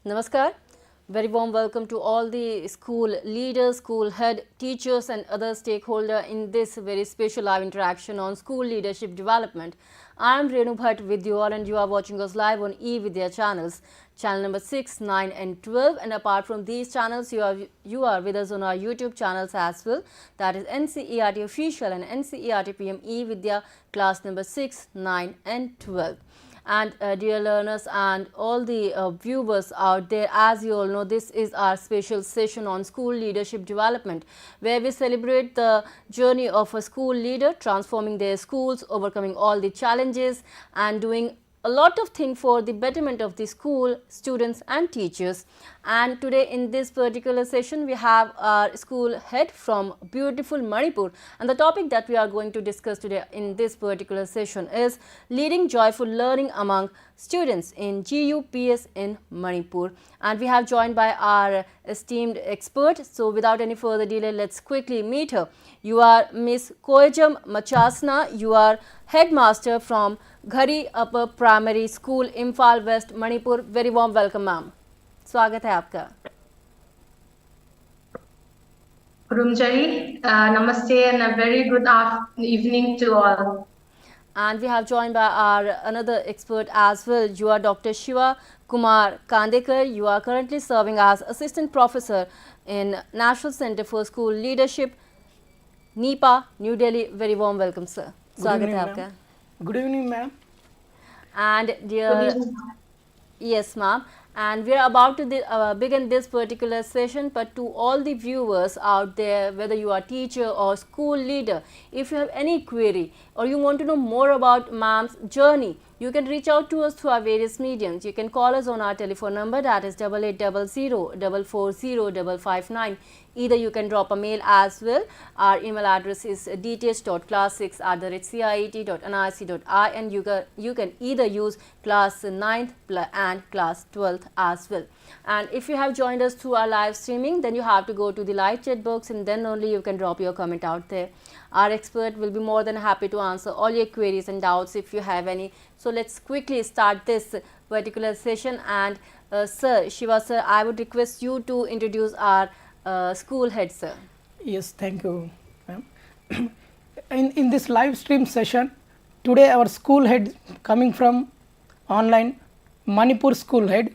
Namaskar. Very warm welcome to all the school leaders, school head, teachers and other stakeholders in this very special live interaction on school leadership development. I am Renu Bhatt with you all and you are watching us live on eVidya channels, channel number 6, 9 and 12, and apart from these channels you are with us on our YouTube channels as well, that is NCERT Official and NCERT PM eVidya class number 6, 9 and 12. And dear learners and all the viewers out there, as you all know, this is our special session on school leadership development, where we celebrate the journey of a school leader transforming their schools, overcoming all the challenges and doing a lot of things for the betterment of the school, students and teachers. And today in this particular session we have our school head from beautiful Manipur, and the topic that we are going to discuss today in this particular session is leading joyful learning among students in GUPS in Manipur. And we have joined by our esteemed expert. So without any further delay, let's quickly meet her. You are Miss Koyajam Machasna. You are headmaster from Ghari upper primary school Imphal west Manipur. Very warm welcome ma'am, स्वागत है आपका. Namaste and a very good evening to all. And we have joined by our another expert as well. You are Dr. Shiva Kumar Kandekar. You are currently serving as assistant professor in National Center for School Leadership, NIEPA, New Delhi. Very warm welcome, sir. स्वागत है आपका. Good evening, ma'am. And dear, yes, ma'am. And we are about to begin this particular session, but to all the viewers out there, whether you are teacher or school leader, if you have any query or you want to know more about ma'am's journey, you can reach out to us through our various mediums. You can call us on our telephone number, that is 8800 Either you can drop a mail as well. Our email address is dth.class6@ciet.nic.in. You can either use class 9th and class 12th as well. And if you have joined us through our live streaming, then you have to go to the live chat box and then only you can drop your comment out there. Our expert will be more than happy to answer all your queries and doubts if you have any. So let's quickly start this particular session. And sir, Shiva sir, I would request you to introduce our school head, sir. Yes, thank you, ma'am. In this live stream session, today our school head coming from online, Manipur school head,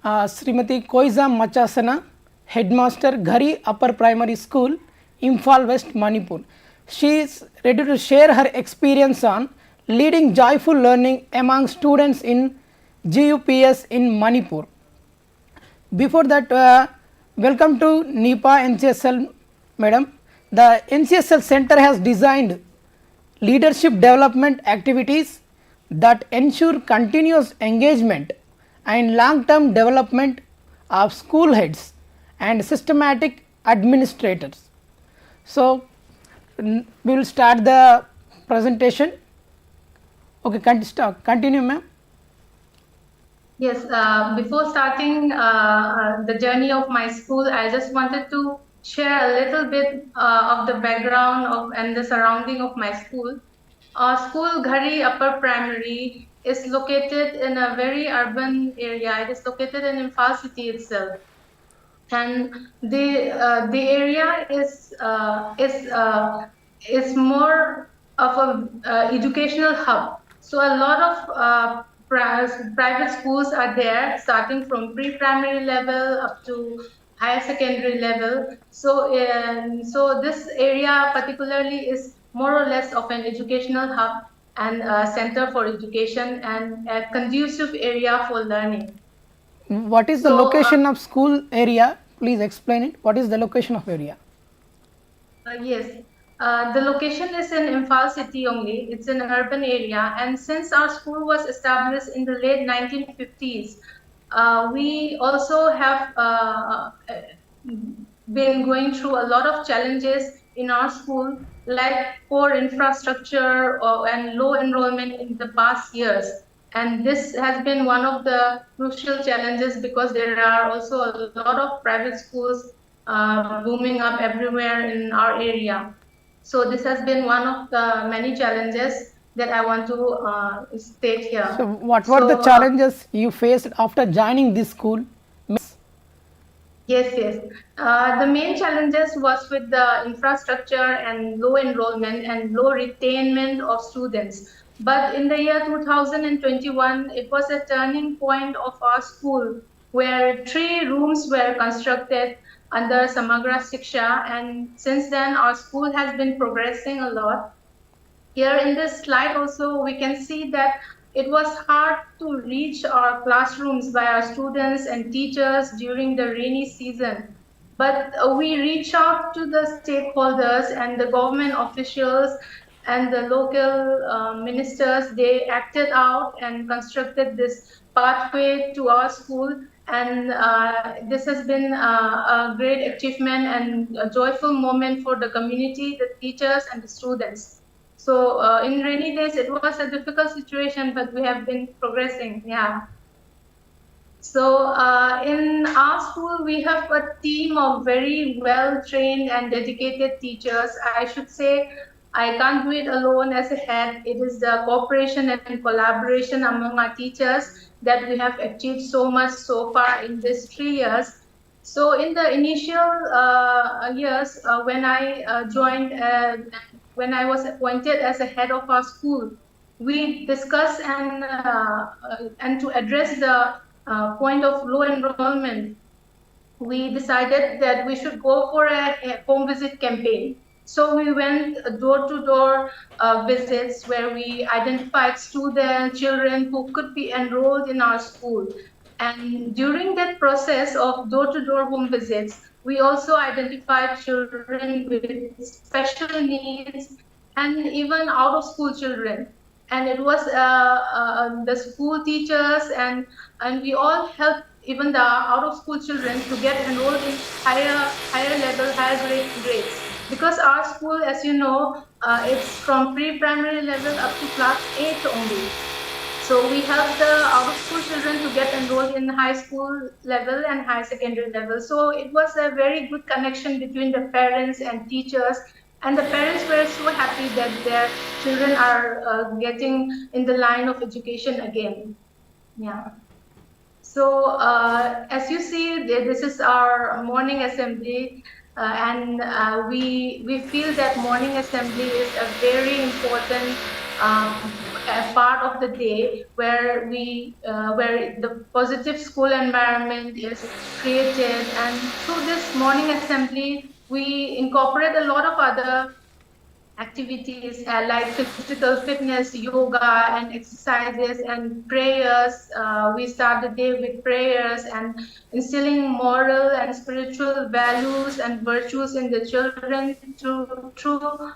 Srimati Koyajam Machasana, headmaster, Ghari Upper Primary School, Imphal West, Manipur. She is ready to share her experience on leading joyful learning among students in GUPS in Manipur. Before that, welcome to NIEPA NCSL, madam. The NCSL center has designed leadership development activities that ensure continuous engagement and long-term development of school heads and systematic administrators. So, we will start the presentation. Okay, continue, ma'am. Yes, before starting the journey of my school, I just wanted to share a little bit of the background and the surrounding of my school. Our school, Ghari Upper Primary, is located in a very urban area. It is located in Imphal city itself, and the area is more of a educational hub. So a lot of private schools are there, starting from pre-primary level up to higher secondary level. So so this area particularly is more or less of an educational hub and a center for education and a conducive area for learning. What is the location of school area? Please explain it. What is the location of area? Yes, the location is in Imphal city only. It's in an urban area, and since our school was established in the late 1950s, we also have been going through a lot of challenges in our school, like poor infrastructure and low enrollment in the past years. And this has been one of the crucial challenges because there are also a lot of private schools booming up everywhere in our area. So this has been one of the many challenges that I want to state here. So what were the challenges you faced after joining this school? Yes, yes. The main challenges was with the infrastructure and low enrollment and low retainment of students. But in the year 2021, it was a turning point of our school where 3 rooms were constructed under Samagra Shiksha. And since then, our school has been progressing a lot. Here in this slide also, we can see that it was hard to reach our classrooms by our students and teachers during the rainy season. But we reach out to the stakeholders and the government officials and the local ministers. They acted out and constructed this pathway to our school. And this has been a great achievement and a joyful moment for the community, the teachers, and the students. So in rainy days, it was a difficult situation, but we have been progressing. Yeah. So in our school, we have a team of very well-trained and dedicated teachers. I should say I can't do it alone as a head. It is the cooperation and collaboration among our teachers that we have achieved so much so far in these 3 years. So in the initial years, when I joined, when I was appointed as a head of our school, we discussed and to address the point of low enrollment, we decided that we should go for a home visit campaign. So we went door-to-door visits where we identified students, children who could be enrolled in our school. And during that process of door-to-door home visits, we also identified children with special needs and even out-of-school children. And it was the school teachers and we all helped even the out-of-school children to get enrolled in higher level, higher grades. Because our school, as you know, it's from pre-primary level up to class 8 only. So we help the out-of-school children to get enrolled in high school level and high secondary level. So it was a very good connection between the parents and teachers. And the parents were so happy that their children are getting in the line of education again. Yeah. So as you see, this is our morning assembly. And we feel that morning assembly is a very important a part of the day where where the positive school environment is created, and through this morning assembly we incorporate a lot of other activities like physical fitness, yoga, and exercises and prayers. We start the day with prayers and instilling moral and spiritual values and virtues in the children through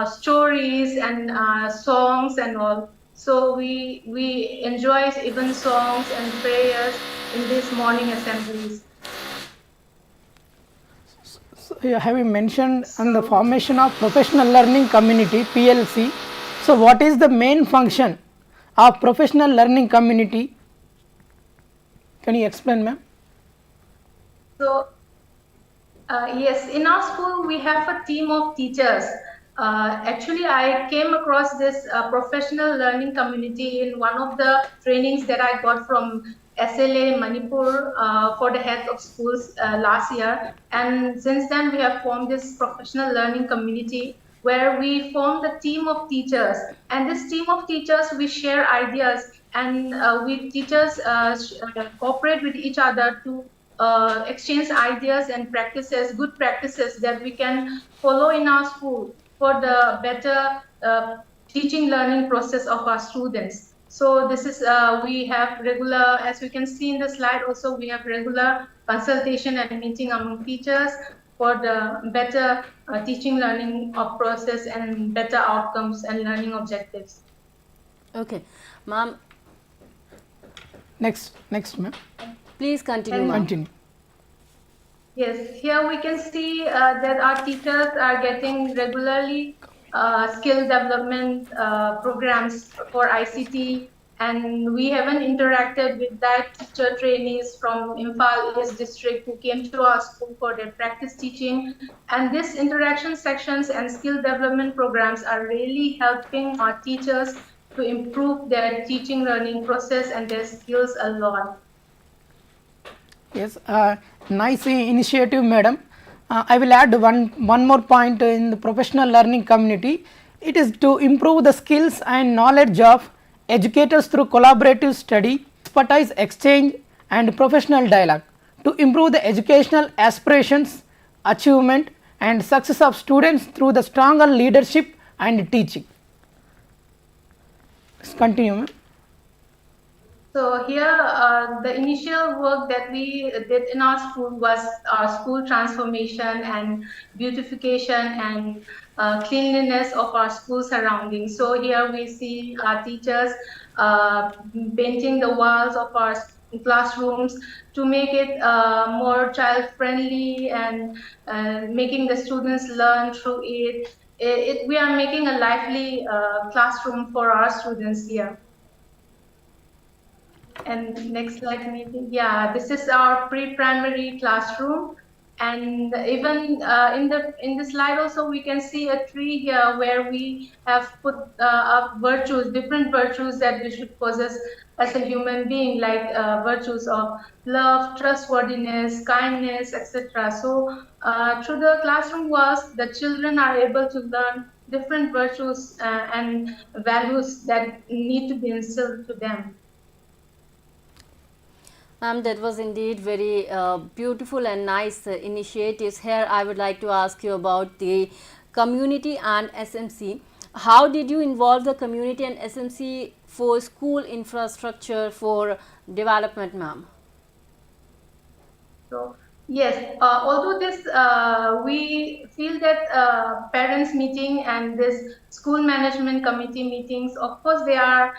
stories and songs and all. So we enjoy even songs and prayers in these morning assemblies. So have you mentioned on the formation of professional learning community PLC? So what is the main function of professional learning community? Can you explain, ma'am? So yes, in our school we have a team of teachers. Actually, I came across this professional learning community in one of the trainings that I got from SLA Manipur for the heads of schools last year. And since then, we have formed this professional learning community where we formed a team of teachers. And this team of teachers, we share ideas and we teachers cooperate with each other to exchange ideas and practices, good practices that we can follow in our school for the better teaching learning process of our students. So this is, we have regular, as we can see in the slide also, we have regular consultation and meeting among teachers for the better teaching learning of process and better outcomes and learning objectives. Okay, ma'am. Next, ma'am. Please continue, ma'am. Continue. Yes, here we can see that our teachers are getting regularly skill development programs for ICT, and we haven't interacted with that teacher trainees from Imphal East District who came to our school for their practice teaching. And these interaction sections and skill development programs are really helping our teachers to improve their teaching learning process and their skills a lot. Yes, nice initiative, madam. I will add one more point in the professional learning community. It is to improve the skills and knowledge of educators through collaborative study, expertise exchange, and professional dialogue to improve the educational aspirations, achievement, and success of students through the stronger leadership and teaching. Let's continue, ma'am. So here, the initial work that we did in our school was our school transformation and beautification and cleanliness of our school surroundings. So here we see our teachers painting the walls of our classrooms to make it more child-friendly and making the students learn through it. We are making a lively classroom for our students here. And next slide, maybe. Yeah, this is our pre-primary classroom. And even in the slide also, we can see a tree here where we have put up virtues, different virtues that we should possess as a human being, like virtues of love, trustworthiness, kindness, etc. So through the classroom walls, the children are able to learn different virtues and values that need to be instilled to them. Ma'am, that was indeed very beautiful and nice initiatives. Here I would like to ask you about the community and SMC. How did you involve the community and SMC for school infrastructure for development, ma'am? So yes, although this we feel that parents meeting and this school management committee meetings, of course, they are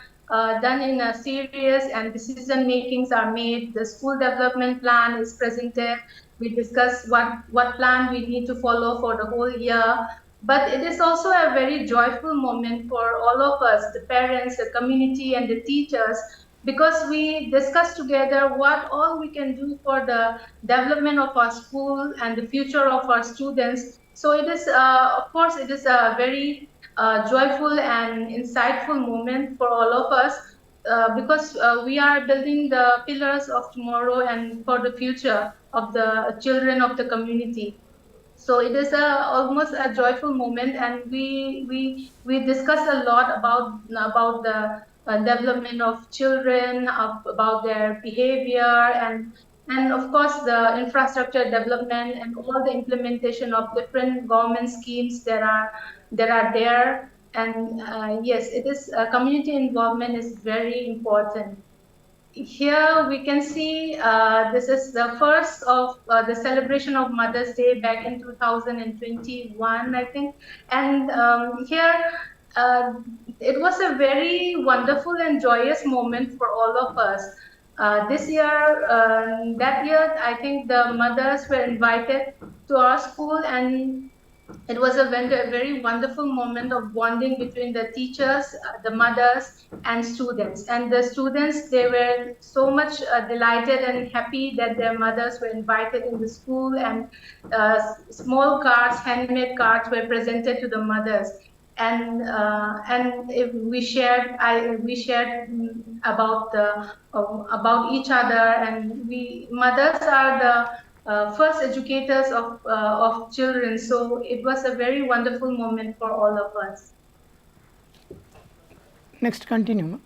done in a serious and decision makings are made. The school development plan is presented. We discuss what plan we need to follow for the whole year. But it is also a very joyful moment for all of us, the parents, the community, and the teachers, because we discuss together what all we can do for the development of our school and the future of our students. So it is, of course, it is a very joyful and insightful moment for all of us because we are building the pillars of tomorrow and for the future of the children of the community. So it is almost a joyful moment, and we discuss a lot about the development of children, about their behavior, and of course the infrastructure development and all the implementation of different government schemes that are there. And yes, it is community involvement is very important. Here we can see this is the first of the celebration of Mother's Day back in 2021, I think. And here it was a very wonderful and joyous moment for all of us. This year, that year, I think the mothers were invited to our school, and it was a very wonderful moment of bonding between the teachers, the mothers, and students. And the students, they were so much delighted and happy that their mothers were invited in the school, and small cards, handmade cards, were presented to the mothers. And if we shared, we shared about each other, and mothers are the first educators of children. So it was a very wonderful moment for all of us. Next, continue.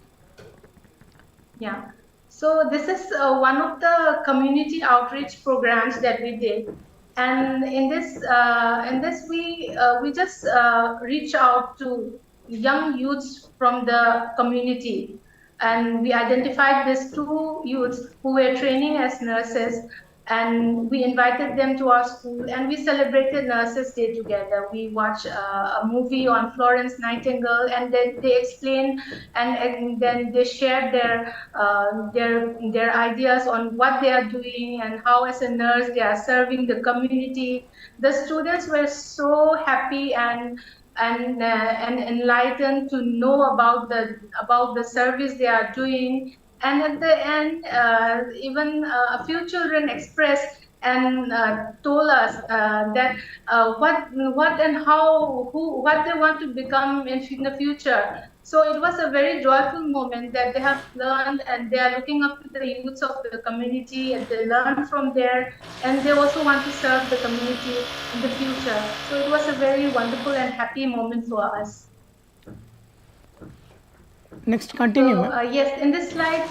Yeah. So this is one of the community outreach programs that we did, and in this we just reach out to young youths from the community, and we identified these two youths who were training as nurses, and we invited them to our school, and we celebrated Nurses Day together. We watched a movie on Florence Nightingale, and then they explained, and then they shared their ideas on what they are doing and how, as a nurse, they are serving the community. The students were so happy and enlightened to know about the service they are doing. And at the end, even a few children expressed and told us that what and how what they want to become in the future. So it was a very joyful moment that they have learned, and they are looking up to the youths of the community, and they learn from there, and they also want to serve the community in the future. So it was a very wonderful and happy moment for us. Next, continue, So ma'am. yes, in this slide,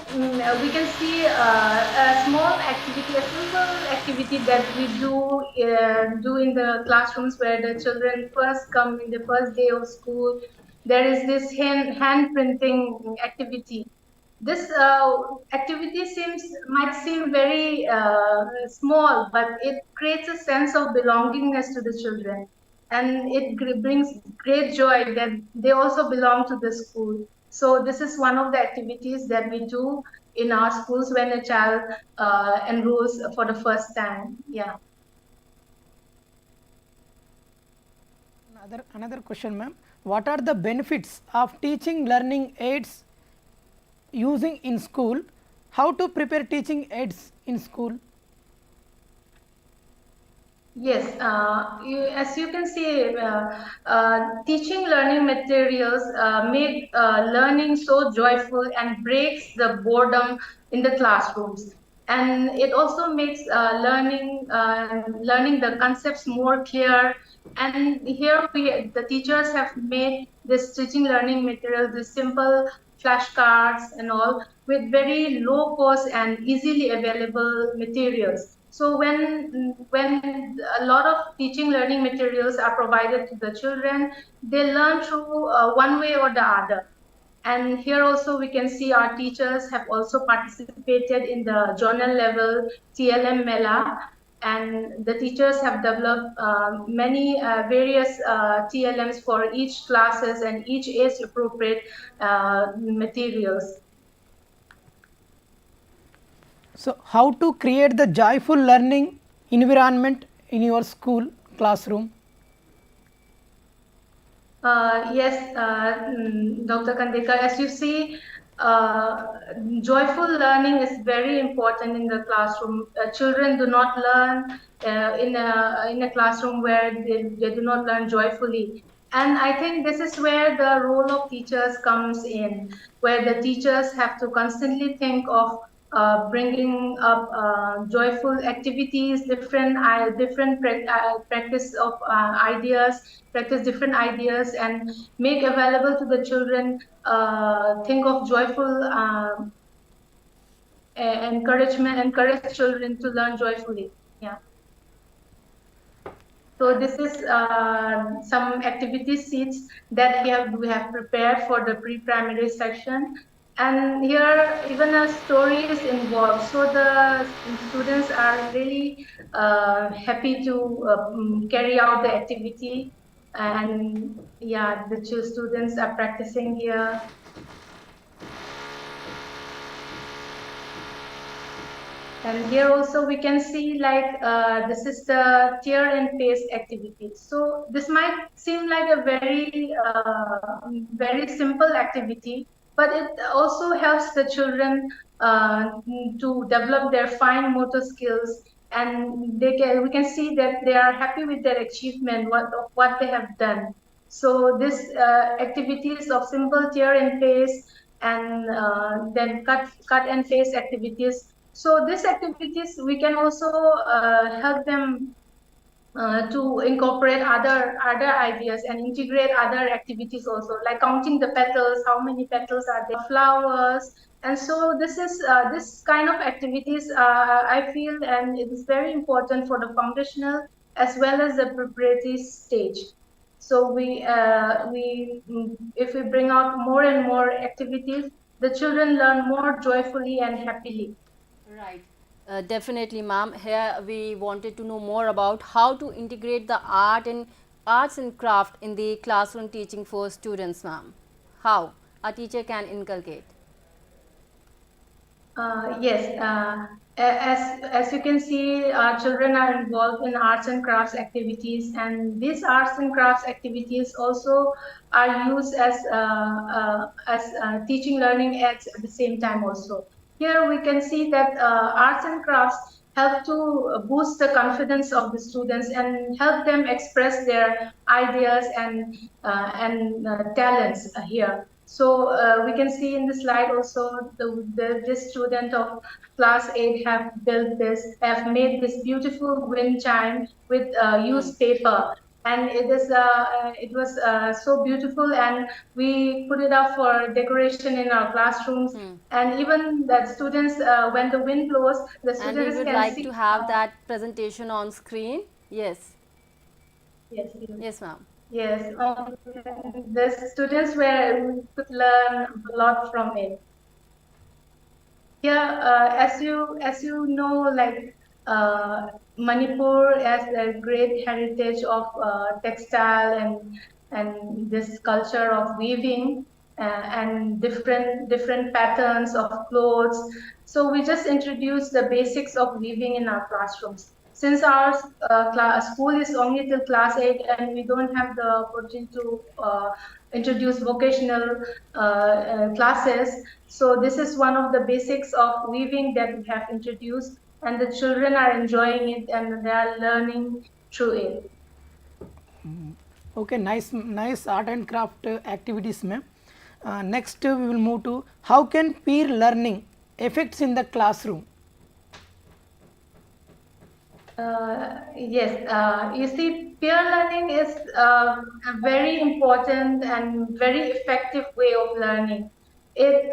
we can see a small activity, a simple activity that we do in the classrooms where the children first come in the first day of school. There is this hand printing activity. This activity might seem very small, but it creates a sense of belongingness to the children, and it brings great joy that they also belong to the school. So this is one of the activities that we do in our schools when a child enrolls for the first time. Yeah. Another question, ma'am. What are the benefits of teaching learning aids using in school? How to prepare teaching aids in school? Yes, as you can see, teaching learning materials make learning so joyful and breaks the boredom in the classrooms. And it also makes learning the concepts more clear. And here the teachers have made this teaching learning material, this simple flashcards and all, with very low cost and easily available materials. So when a lot of teaching learning materials are provided to the children, they learn through one way or the other. And here also we can see our teachers have also participated in the journal level TLM Mela, and the teachers have developed many various TLMs for each classes and each age appropriate materials. So, how to create the joyful learning environment in your school classroom? Yes, Dr. Kandekar, as you see, joyful learning is very important in the classroom. Children do not learn in a classroom where they do not learn joyfully. And I think this is where the role of teachers comes in, where the teachers have to constantly think of bringing up joyful activities, practice of ideas, practice different ideas, and make available to the children. Think of joyful encourage children to learn joyfully. Yeah. So this is some activity sheets that we have prepared for the pre-primary section. And here even a story is involved. So the students are really happy to carry out the activity. And yeah, the two students are practicing here. And here also we can see like this is the tear and paste activity. So this might seem like a very simple activity, but it also helps the children to develop their fine motor skills, and we can see that they are happy with their achievement, what they have done. So this activities of simple tear and paste, and then cut and paste activities. So these activities, we can also help them to incorporate other ideas and integrate other activities also, like counting the petals, how many petals are there, flowers. And so this kind of activities, I feel, and it is very important for the foundational as well as the preparatory stage. So if we bring out more and more activities, the children learn more joyfully and happily. Right. Definitely, ma'am. Here we wanted to know more about how to integrate the arts and craft in the classroom teaching for students, ma'am. How a teacher can inculcate. Yes, as you can see, our children are involved in arts and crafts activities, and these arts and crafts activities also are used as teaching learning aids at the same time also. Here we can see that arts and crafts help to boost the confidence of the students and help them express their ideas and talents here. So we can see in the slide also this student of class 8 have made this beautiful wind chime with used paper, and it was so beautiful, and we put it up for decoration in our classrooms. And even that students, when the wind blows, the And we students would can like see. to have that presentation on screen. Yes. Yes. Yes, ma'am. Yes. The students could learn a lot from it. Yeah, as you know, like Manipur has a great heritage of textile and this culture of weaving and different patterns of clothes. So we just introduced the basics of weaving in our classrooms. Since our school is only till class 8 and we don't have the opportunity to introduce vocational classes, so this is one of the basics of weaving that we have introduced, and the children are enjoying it and they are learning through it. Okay, nice art and craft activities, ma'am. Next, we will move to how can peer learning affects in the classroom. Yes, you see, peer learning is a very important and very effective way of learning. It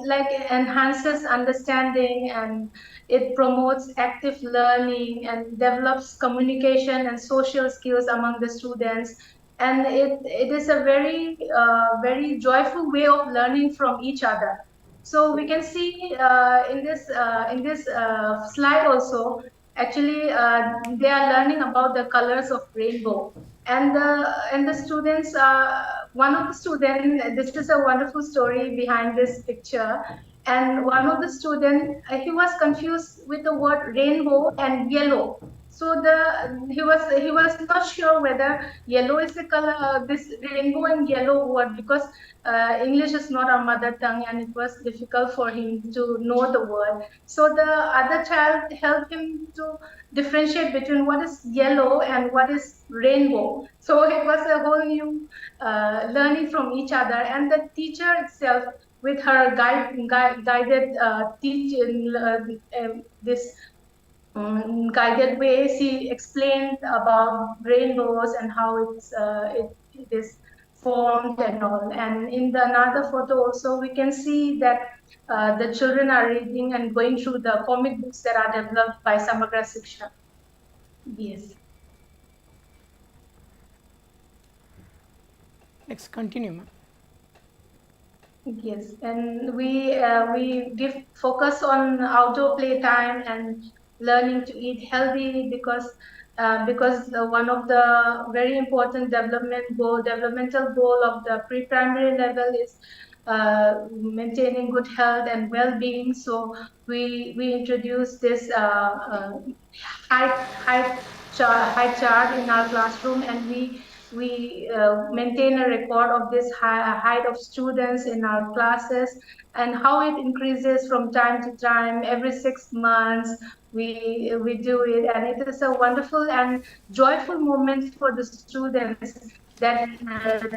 like enhances understanding, and it promotes active learning and develops communication and social skills among the students. And it is a very joyful way of learning from each other. So we can see in this slide also. Actually, they are learning about the colors of rainbow, and the students. One of the students. This is a wonderful story behind this picture. And one of the students, he was confused with the word rainbow and yellow. So he was not sure whether yellow is the color, this rainbow and yellow word, because English is not our mother tongue, and it was difficult for him to know the word. So the other child helped him to differentiate between what is yellow and what is rainbow. So it was a whole new learning from each other, and the teacher itself, with her guided teaching, this guided way, she explained about rainbows and how it is formed and all. And in the another photo also, we can see that the children are reading and going through the comic books that are developed by Samagra Shiksha. Yes. Next, continue, ma'am. Yes, and we give focus on outdoor playtime and learning to eat healthy, because one of the very important developmental goal of the pre-primary level is maintaining good health and well-being. So we introduce this height chart in our classroom, and we maintain a record of this height of students in our classes and how it increases from time to time. Every 6 months we do it, and it is a wonderful and joyful moment for the students, that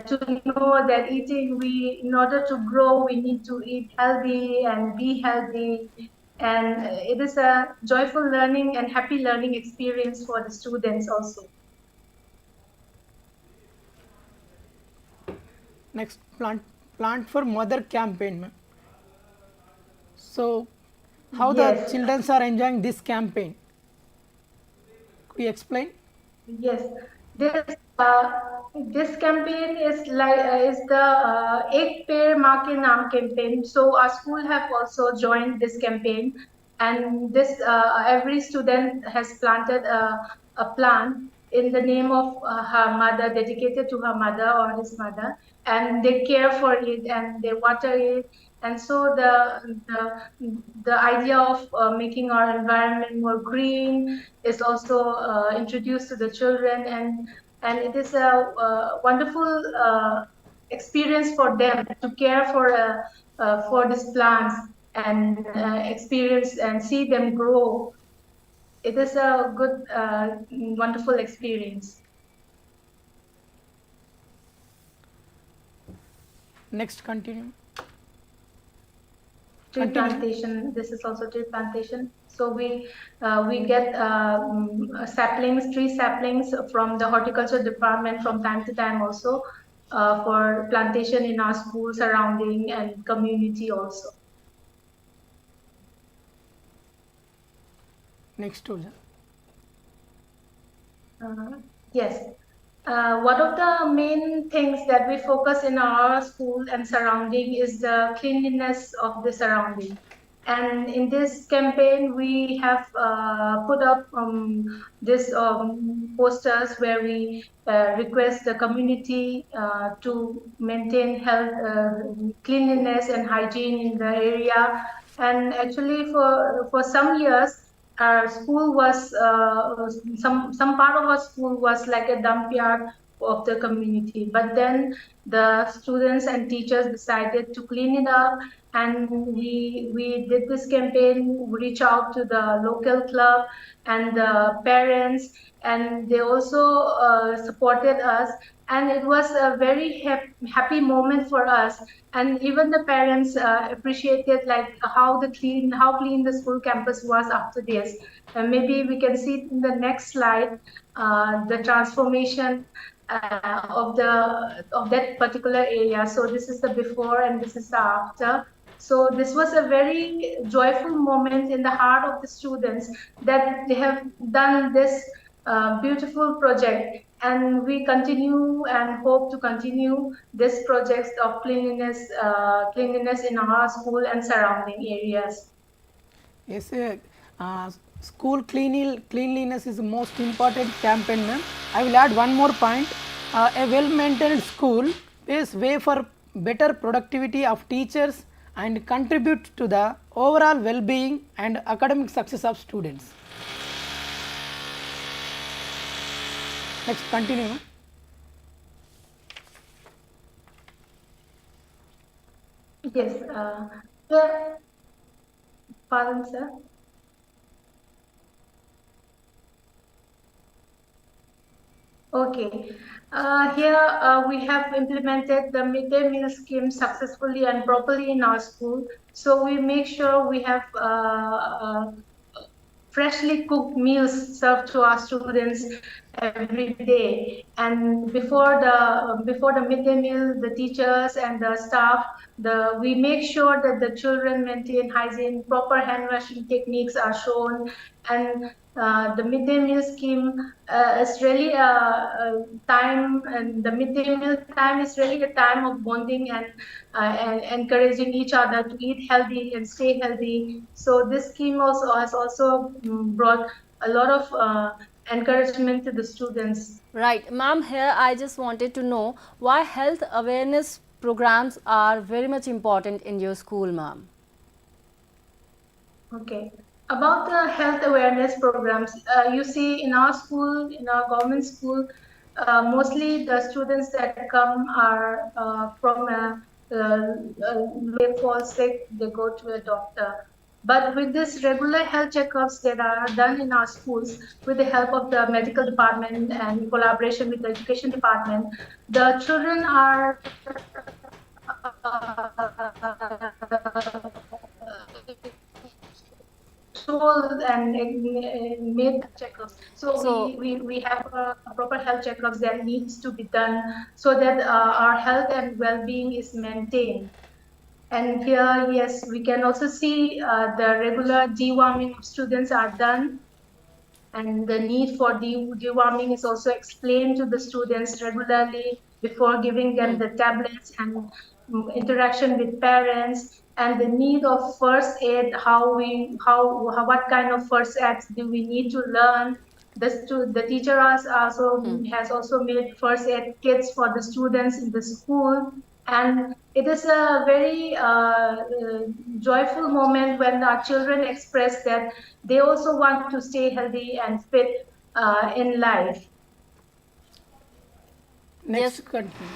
to know that in order to grow, we need to eat healthy and be healthy. And it is a joyful learning and happy learning experience for the students also. Next, plant for mother campaign, ma'am. So, how the Yes. children are enjoying this campaign? Could you explain? Yes, this campaign is the Ek Peड़ Maa Ke Naam campaign. So our school have also joined this campaign, and this every student has planted a plant in the name of her mother, dedicated to her mother or his mother, and they care for it and they water it. And so the idea of making our environment more green is also introduced to the children, and it is a wonderful experience for them to care for these plants and experience and see them grow. it is a good, wonderful experience. Next, continue. Tree Continue. plantation. This is also tree plantation. So we get saplings, tree saplings from the horticulture department from time to time also for plantation in our school surrounding and community also. Next, Pooja. Yes. One of the main things that we focus in our school and surrounding is the cleanliness of the surrounding. And in this campaign, we have put up this posters where we request the community to maintain health, cleanliness and hygiene in the area. And actually, for some years, our school was some part of our school was like a dump yard of the community, but then the students and teachers decided to clean it up, and we did this campaign, reach out to the local club and the parents, and they also supported us, and it was a very happy moment for us. And even the parents appreciated like how clean the school campus was after this. And maybe we can see in the next slide the transformation of that particular area. So this is the before and this is the after. So this was a very joyful moment in the heart of the students that they have done this beautiful project, and we continue and hope to continue this project of cleanliness in our school and surrounding areas. Yes, school cleanliness is the most important campaign, ma'am. I will add one more point. A well-maintained school paves way for better productivity of teachers and contribute to the overall well-being and academic success of students. Next, continue. Yes, pardon, sir. Okay. Here we have implemented the midday meal scheme successfully and properly in our school. So we make sure we have freshly cooked meals served to our students every day. And before the midday meal, the teachers and the staff, we make sure that the children maintain hygiene, proper hand washing techniques are shown, and the midday meal scheme is really a time, and the midday meal time is really a time of bonding and encouraging each other to eat healthy and stay healthy. So this scheme also has also brought a lot of encouragement to the students. Right, ma'am, here I just wanted to know why health awareness programs are very much important in your school, ma'am. Okay. About the health awareness programs, you see in our school, in our government school, mostly the students that come are from they fall sick, they go to a doctor. But with this regular health checkups that are done in our schools with the help of the medical department and in collaboration with the education department, the children are told and made checkups. So we have proper health checkups that needs to be done so that our health and well-being is maintained. And here, yes, we can also see the regular deworming of students are done, and the need for deworming is also explained to the students regularly before giving them the tablets, and interaction with parents, and the need of first aid, what kind of first aids do we need to learn. The teacher has also made first aid kits for the students in the school, and it is a very joyful moment when our children express that they also want to stay healthy and fit in life. Next, Yes. continue.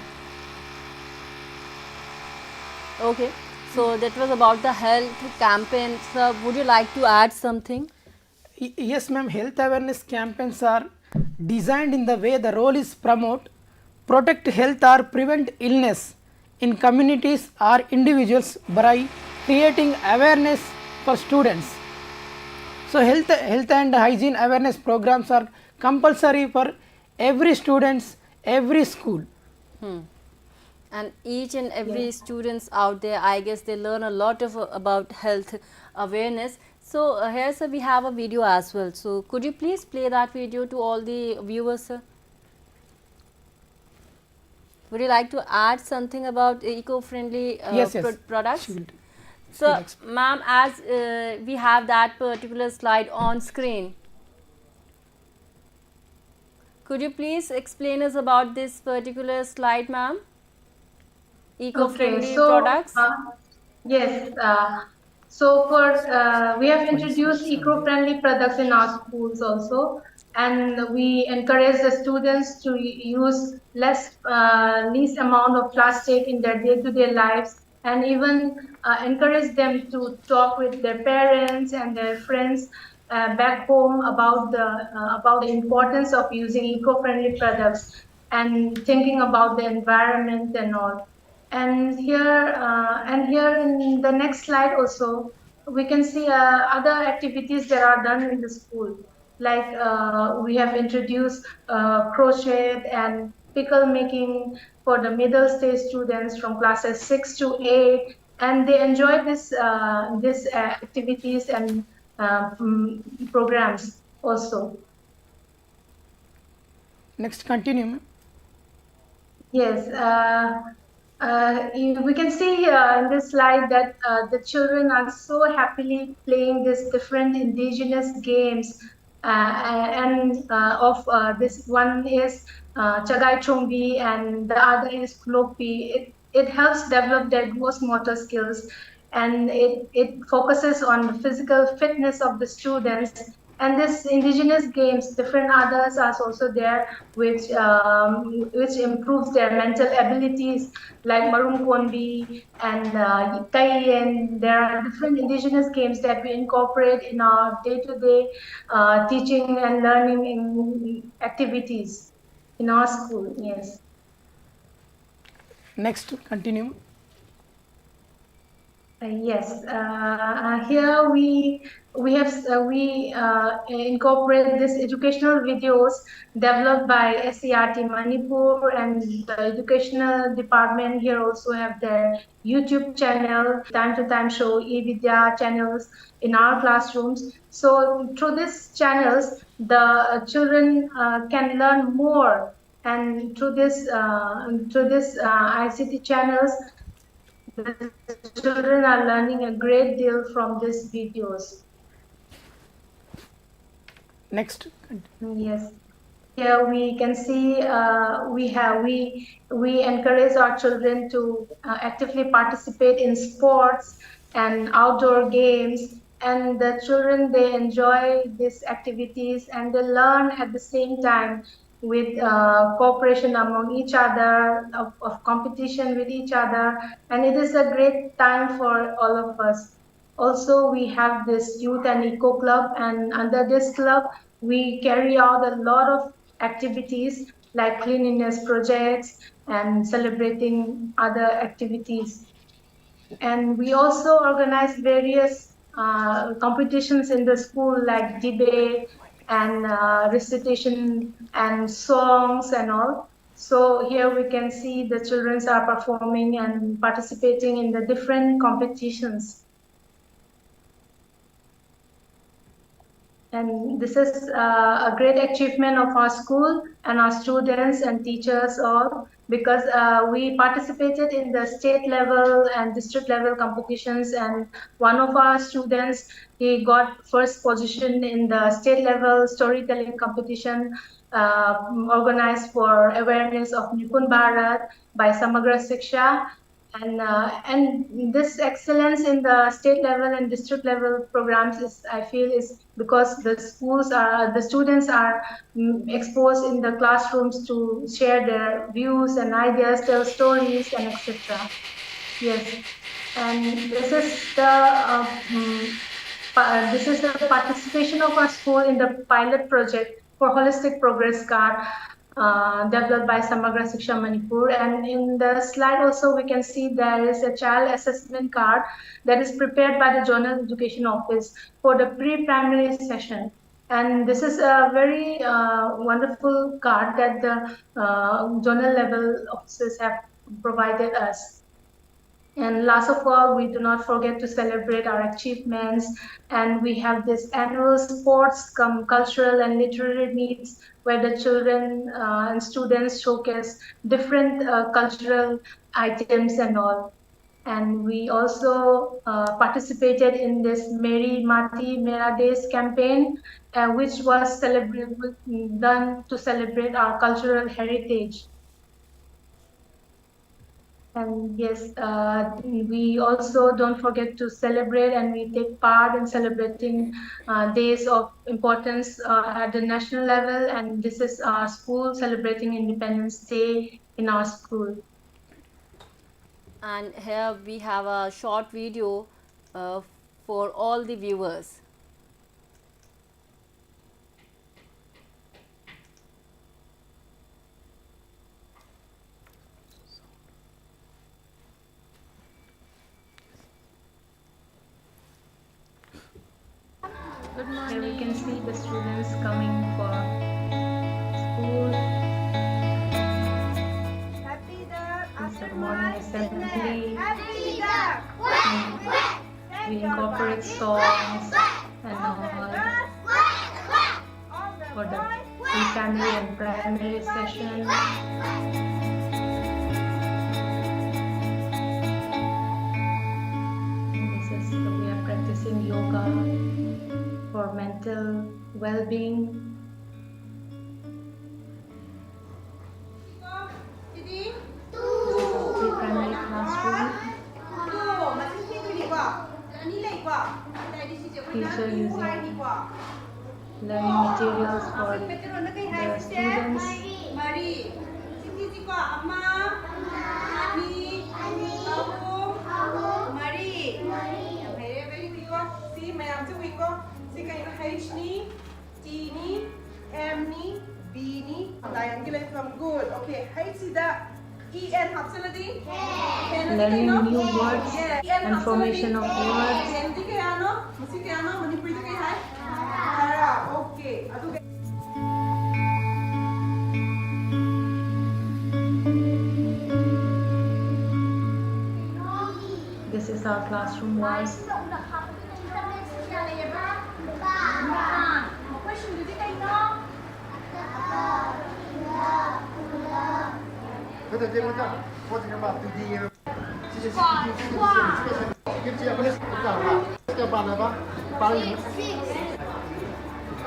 Okay, so that was about the health campaign. Sir, would you like to add something? Yes, ma'am. Health awareness campaigns are designed in the way the role is promote, protect health or prevent illness in communities or individuals by creating awareness for students. So health and hygiene awareness programs are compulsory for every students, every school. And each and every students out there, I guess they learn a lot of about health awareness. So here, sir, we have a video as well. So could you please play that video to all the viewers, sir? Would you like to add something about eco-friendly Yes, products? she will So, ma'am, as we have that particular slide on screen, could you please explain us about this particular slide, ma'am? Eco-friendly products. Yes. So we have introduced eco-friendly products in our schools also, and we encourage the students to use least amount of plastic in their day-to-day lives, and even encourage them to talk with their parents and their friends back home about the importance of using eco-friendly products and thinking about the environment and all. And here in the next slide also, we can see other activities that are done in the school. Like we have introduced crochet and pickle making for the middle stage students from classes 6 to 8, and they enjoy this activities and programs also. Next, continue, ma'am. Yes, we can see here in this slide that the children are so happily playing these different indigenous games, this one is Chagai Chombi and the other is Klopi. It helps develop their gross motor skills, and it focuses on the physical fitness of the students. And this indigenous games, different others are also there, which improves their mental abilities, like Marum Konbi and Tai. And there are different indigenous games that we incorporate in our day-to-day teaching and learning activities in our school. Yes. Next, continue. Yes, here we incorporate these educational videos developed by SCRT Manipur, and the educational department here also have their YouTube channel. Time to time show eVidya channels in our classrooms. So through these channels, the children can learn more, and through this ICT channels, the children are learning a great deal from these videos. Next. Yes. Here we can see we encourage our children to actively participate in sports and outdoor games, and the children, they enjoy these activities and they learn at the same time with cooperation among each other, of competition with each other, and it is a great time for all of us. Also, we have this youth and eco club, and under this club we carry out a lot of activities like cleanliness projects and celebrating other activities. And we also organize various competitions in the school, like debate and recitation and songs and all. So here we can see the children are performing and participating in the different competitions. And this is a great achievement of our school and our students and teachers all, because we participated in the state level and district level competitions, and one of our students, he got first position in the state level storytelling competition organized for awareness of Nipun Bharat by Samagra Shiksha. And this excellence in the state level and district level programs is, I feel, is because the students are exposed in the classrooms to share their views and ideas, tell stories, and etc. Yes, and this is the this is the participation of our school in the pilot project for holistic progress card developed by Samagra Shiksha Manipur. And in the slide also we can see there is a child assessment card that is prepared by the Zonal Education Office for the pre-primary session. And this is a very wonderful card that the zonal level officers have provided us. And last of all, we do not forget to celebrate our achievements. And we have this annual sports, cultural and literary meets where the children and students showcase different cultural items and all. And we also participated in this Meri Mati Mera Desh campaign, which was done to celebrate our cultural heritage. And yes, we also don't forget to celebrate, and we take part in celebrating days of importance at the national level. And this is our school celebrating Independence Day in our school. And here we have a short video for all the viewers. Good morning. Here we can see the students coming for school. It's a morning assembly. We incorporate songs and all for the pre-primary and primary session. We are practicing yoga for mental well-being. Pre-primary classroom. Teacher using learning materials for the students. Si kayo H ni, T ni, M ni, B ni, triangulate from good. Okay, H sida, E N hap sila di? Learning new words and formation of words. N di kaya ano? Masi kaya ano? Manipur di kaya hai? Tara, okay. Ado kaya. This is our classroom walls.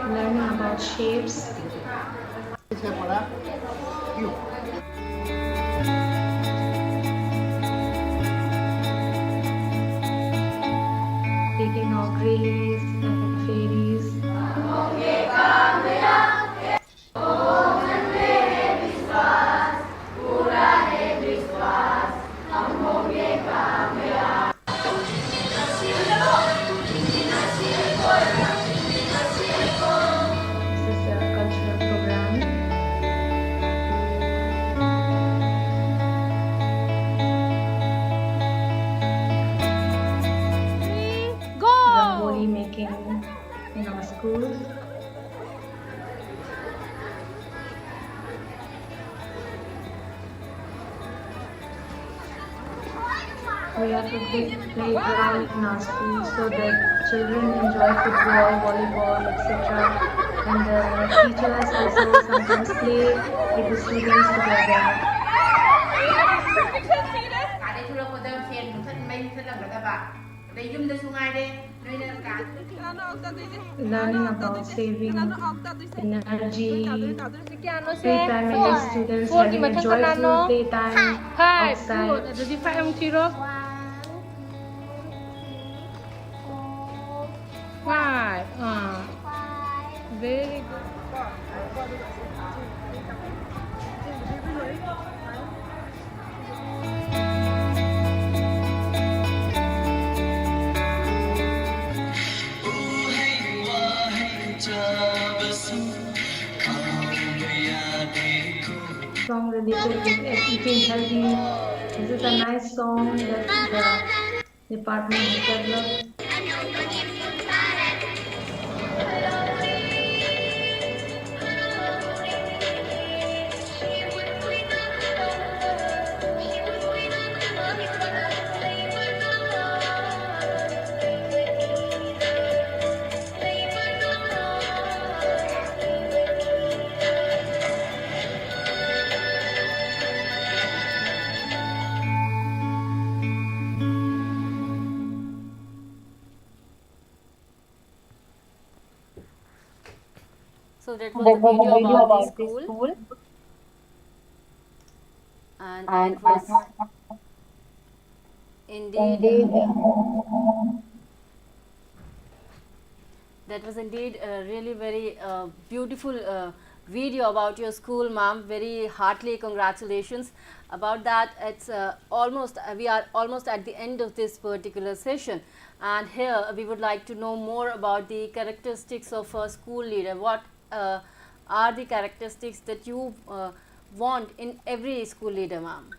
Learning about shapes. Taking our grays and fairies. This is a cultural program. Rangoli making in our school. We have a big playground in our school so that children enjoy football, volleyball, etc. And the teachers also sometimes play with the students together. Learning about saving energy. Pre-primary students having a joyful playtime outside. Five. Very good. healthy. This is a nice song that the department has developed. So that was the video about the school, and it was indeed that was indeed a really very beautiful video about your school, ma'am. Very heartily congratulations about that. It's almost we are almost at the end of this particular session, and here we would like to know more about the characteristics of a school leader. What are the characteristics that you want in every school leader, ma'am?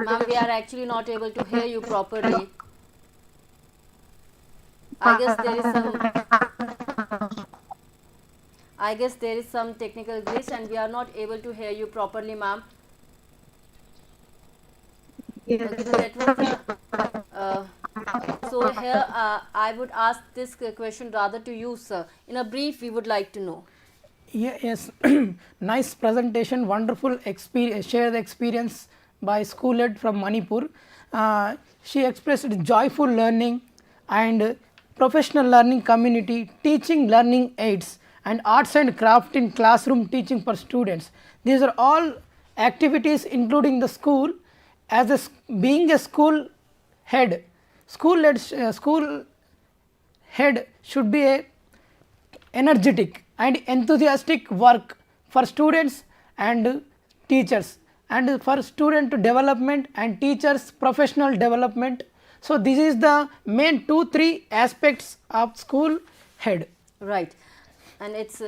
Ma'am, we are actually not able to hear you properly. I guess there is some technical glitch and we are not able to hear you properly, ma'am. Okay, so that was the, so here I would ask this question rather to you, sir. In a brief, we would like to know. Yes, nice presentation, wonderful experience, shared experience by school head from Manipur. She expressed joyful learning and professional learning community, teaching learning aids and arts and craft in classroom teaching for students. These are all activities including the school. As being a school head, school head should be a energetic and enthusiastic work for students and teachers, and for student development and teachers professional development. So this is the main 2-3 aspects of school head. Right, and it's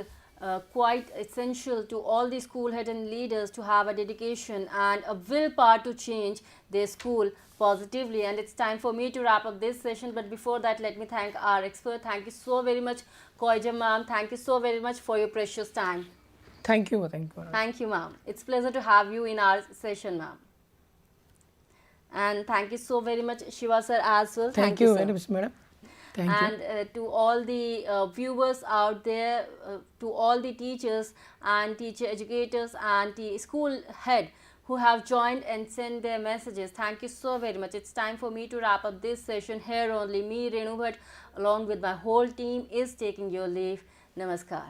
quite essential to all the school head and leaders to have a dedication and a willpower to change their school positively. And it's time for me to wrap up this session, but before that, let me thank our expert. Thank you so very much, Koija ma'am. Thank you so very much for your precious time. Thank you. Thank you, ma'am. It's a pleasure to have you in our session, ma'am. And thank you so very much, Shiva sir, as well. Thank you very much, madam. Thank you. And to all the viewers out there, to all the teachers and teacher educators and the school head who have joined and sent their messages, thank you so very much. It's time for me to wrap up this session here only. Me, Renu Bhatt, along with my whole team is taking your leave. Namaskar.